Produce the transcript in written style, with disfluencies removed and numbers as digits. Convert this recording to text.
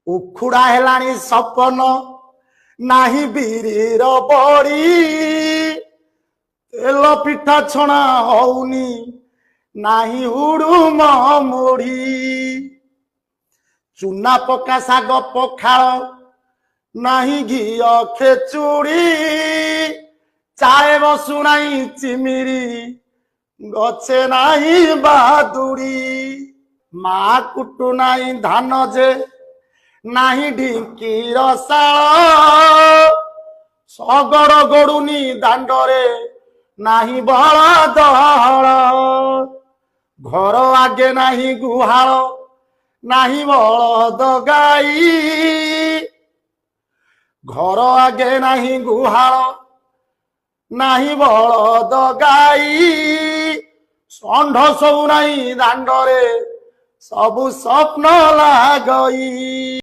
ଉଖୁଡା ହେଲାଣି ସପନ ନାହିଁ ବିରିର ବଡି ତେଲ ପିଠା ଛଣା ହଉନି ନାହିଁ ହୁଡୁମ ମୁଢି ଚୁନା ପକା ଶାଗ ପଖାଳ ନାହିଁ ଘିଅ ଖେଚୁଡି ଚାଏ ବସୁନାହିଁ ଚିମିରି ଗଛେ ନାହିଁ ବାଦୁଡି ମା କୁଟୁ ନାହିଁ ଧାନ ଯେ ନାହିଁ ଢିଙ୍କିର ଶାଳ ଶଗଡ଼ ଗଡୁନି ଦାଣ୍ଡରେ ନାହିଁ ବଳଦ ହଳ ଘର ଆଗେ ନାହିଁ ଗୁହାଳ ନାହିଁ ବଳଦ ଗାଈ ଘର ଆଗେ ନାହିଁ ଗୁହାଳ ନାହିଁ ବଳଦ ଗାଈ ଷଣ୍ଢ ସବୁ ନାହିଁ ଦାଣ୍ଡରେ ସବୁ ସ୍ୱପ୍ନ ଲାଗଇ।